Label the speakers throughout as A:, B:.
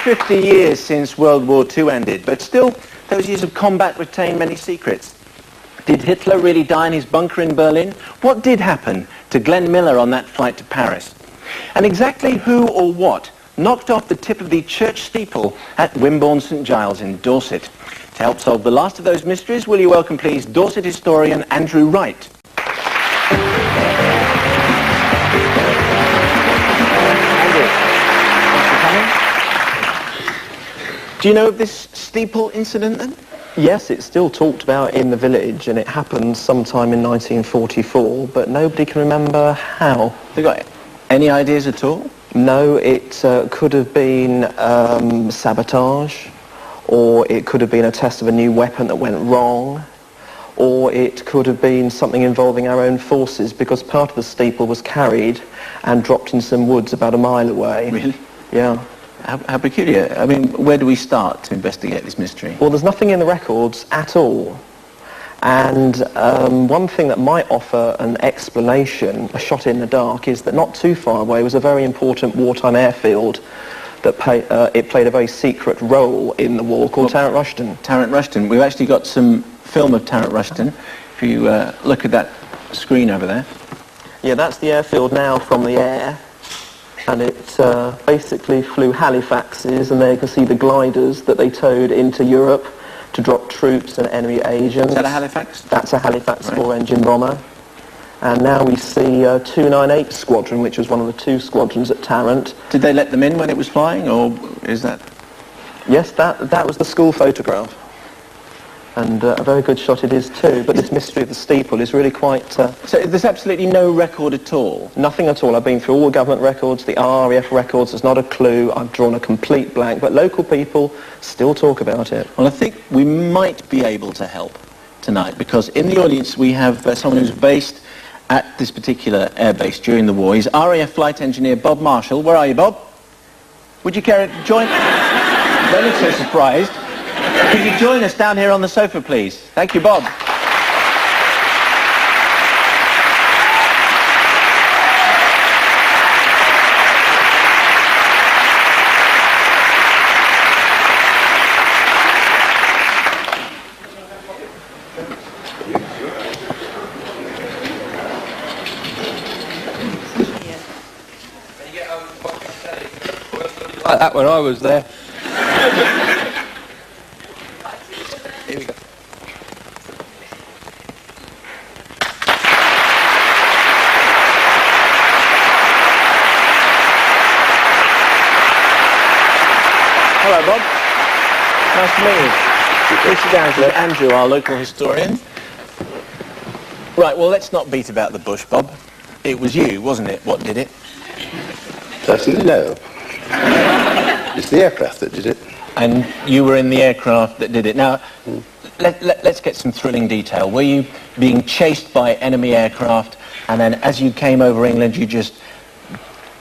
A: 50 years since World War II ended, but still, those years of combat retain many secrets. Did Hitler really die in his bunker in Berlin? What did happen to Glenn Miller on that flight to Paris? And exactly who or what knocked off the tip of the church steeple at Wimborne St Giles in Dorset? To help solve the last of those mysteries, will you welcome, please, Dorset historian Andrew Wright. Do you know of this steeple incident then?
B: Yes, it's still talked about in the village, and it happened sometime in 1944, but nobody can remember how.
A: Have you got any ideas at all?
B: No, it could have been sabotage, or it could have been a test of a new weapon that went wrong, or it could have been something involving our own forces, because part of the steeple was carried and dropped in some woods about a mile away.
A: Really?
B: Yeah.
A: How peculiar. I mean, where do we start to investigate this mystery?
B: Well, there's nothing in the records at all. And one thing that might offer an explanation, a shot in the dark, is that not too far away was a very important wartime airfield that it played a very secret role in the war called Tarrant Rushton.
A: Tarrant Rushton. We've actually got some film of Tarrant Rushton. If you look at that screen over there.
B: Yeah, that's the airfield now from the air. And it basically flew Halifaxes, and there you can see the gliders that they towed into Europe to drop troops and enemy agents.
A: Is that a Halifax?
B: That's a Halifax four-engine bomber. And now we see 298 Squadron, which was one of the two squadrons at Tarrant.
A: Did they let them in when it was flying, or is that...
B: Yes, that was the school photograph. And a very good shot it is too, but this mystery of the steeple is really quite...
A: So there's absolutely no record at all?
B: Nothing at all. I've been through all the government records, the RAF records, there's not a clue. I've drawn a complete blank, but local people still talk about it.
A: Well, I think we might be able to help tonight, because in the audience we have someone who's based at this particular airbase during the war. He's RAF flight engineer Bob Marshall. Where are you, Bob? Would you care to join? Don't look so surprised. Could you join us down here on the sofa, please? Thank you, Bob.
C: Like that when I was there.
A: Here we go. Hello, Bob. Nice to meet you. Please sit down. This is Andrew, our local historian. Right, well, let's not beat about the bush, Bob. It was you, wasn't it, what did it?
D: Certainly no. It's the aircraft that did it.
A: And you were in the aircraft that did it. Now, let's get some thrilling detail. Were you being chased by enemy aircraft, and then as you came over England, you just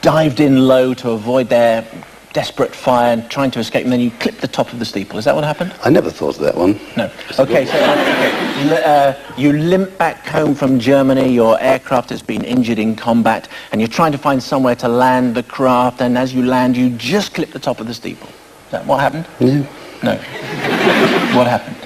A: dived in low to avoid their desperate fire and trying to escape, and then you clipped the top of the steeple? Is that what happened?
D: I never thought of that one.
A: No. Okay, so you limp back home from Germany, your aircraft has been injured in combat, and you're trying to find somewhere to land the craft, and as you land, you just clip the top of the steeple. Is that what happened?
D: No.
A: No. What happened?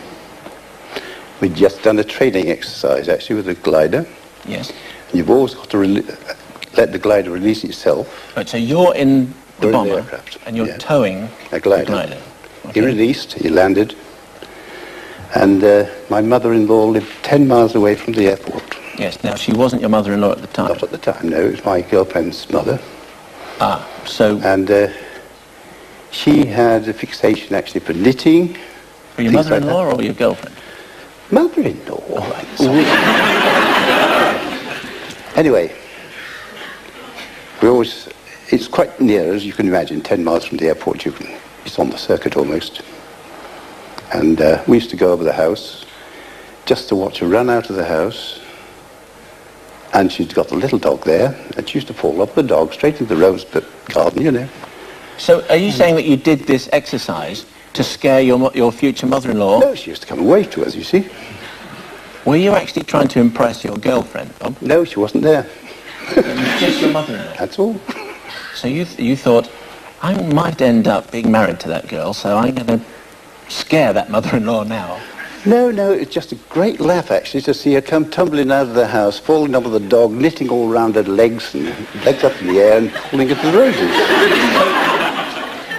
D: We'd just done a training exercise, actually, with a glider.
A: Yes.
D: And you've always got to let the glider release itself.
A: Right, so you're in the
D: We're in the
A: bomber,
D: aircraft,
A: and you're
D: yeah.
A: towing
D: A glider.
A: the glider.
D: He
A: Okay.
D: released, he landed, and my mother-in-law lived 10 miles away from the airport.
A: Yes, now she wasn't your mother-in-law at the time.
D: Not at the time, no, it was my girlfriend's mother.
A: Ah, so
D: And she had a fixation, actually, for knitting.
A: for your
D: things like
A: mother-in-law or your girlfriend?
D: Mother-in-law.
A: Oh, right, sorry.
D: Anyway, it's quite near, as you can imagine, 10 miles from the airport. It's on the circuit almost. And we used to go over the house just to watch her run out of the house. And she'd got a little dog there, and she used to fall off the dog straight into the rosebud garden, you know.
A: So are you saying that you did this exercise to scare your future mother-in-law?
D: No, she used to come and wave to us, you see.
A: Were you actually trying to impress your girlfriend, Bob?
D: No, she wasn't there.
A: Just your mother-in-law?
D: That's all.
A: So you thought, I might end up being married to that girl, so I'm going to scare that mother-in-law now.
D: No, it's just a great laugh, actually, to see her come tumbling out of the house, falling over the dog, knitting all round her legs, and legs up in the air, and pulling at the roses.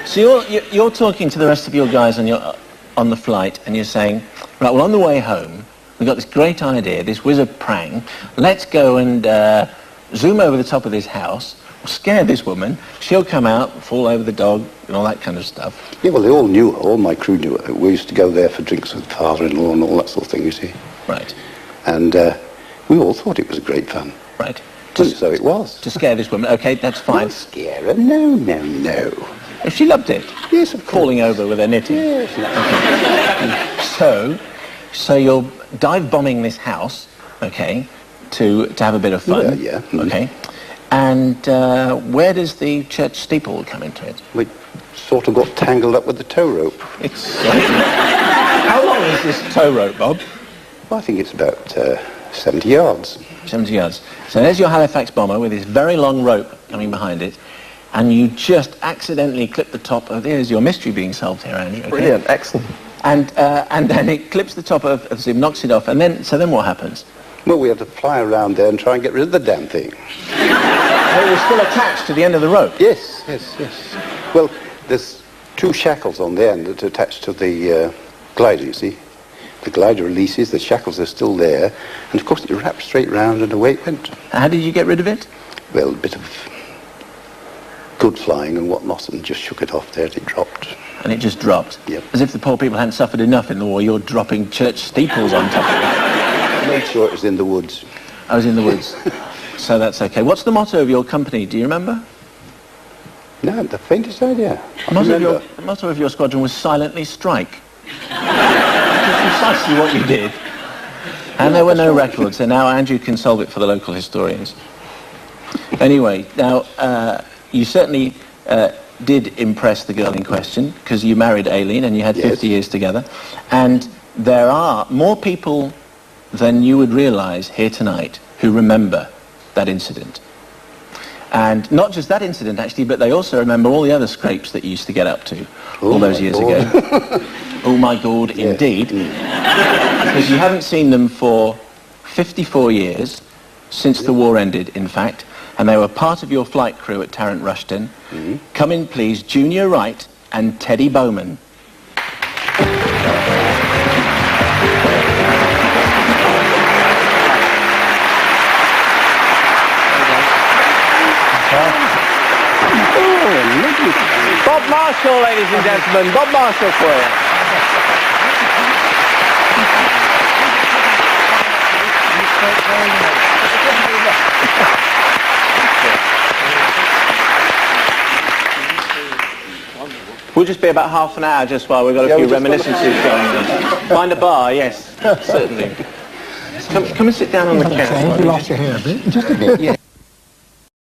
A: So you're talking to the rest of your guys on the flight, and you're saying, right, well, on the way home, we've got this great idea, this wizard prang. Let's go and zoom over the top of this house, we'll scare this woman, she'll come out, fall over the dog, and all that kind of stuff.
D: Yeah, well, they all knew her. All my crew knew her. We used to go there for drinks with father-in-law and all that sort of thing, you see.
A: Right.
D: And we all thought it was great fun.
A: Right.
D: And so it was.
A: To scare this woman, okay, that's fine.
D: Not scare her. No.
A: If she loved it.
D: Yes, of course.
A: Falling over with her knitting.
D: Yes.
A: Okay. So you're dive bombing this house, okay, to have a bit of fun.
D: Yeah.
A: Okay. And where does the church steeple come into it?
D: We sort of got tangled up with the tow rope.
A: How long is this tow rope, Bob?
D: Well, I think it's about 70 yards.
A: 70 yards. So there's your Halifax bomber with this very long rope coming behind it, and you just accidentally clip the top of... There's your mystery being solved here, Andy. Okay?
B: Brilliant, excellent.
A: And then it clips the top of the zip, knocks it off, and then what happens?
D: Well, we had to fly around there and try and get rid of the damn thing.
A: It was still attached to the end of the rope.
D: Yes. Well, there's two shackles on the end that are attached to the glider, you see. The glider releases, the shackles are still there, and of course it wraps straight round and away it went.
A: How did you get rid of it?
D: Well, a bit of good flying and whatnot, and just shook it off there and it dropped.
A: And it just dropped?
D: Yep.
A: As if the poor people hadn't suffered enough in the war, you're dropping church steeples on top of it.
D: I made sure it was in the woods.
A: I was in the woods. So that's okay. What's the motto of your company? Do you remember?
D: No, the faintest idea.
A: The motto of your squadron was silently strike. Which is precisely what you did. And there were no records, so now Andrew can solve it for the local historians. Anyway, now, you certainly did impress the girl in question, because you married Aileen and you had 50 years together. And there are more people than you would realise here tonight who remember that incident. And not just that incident, actually, but they also remember all the other scrapes that you used to get up to all those years ago. Oh my God, indeed. Because you haven't seen them for 54 years, since the war ended, in fact, and they were part of your flight crew at Tarrant Rushden. Come in, please, Junior Wright and Teddy Bowman. Bob Marshall, ladies and gentlemen. Bob Marshall for you. We'll just be about half an hour just while we've got a few reminiscences going on. Find a bar, yes, certainly. Come and sit down on the couch.
E: You lost your hair a bit. Just a bit.
A: Yeah.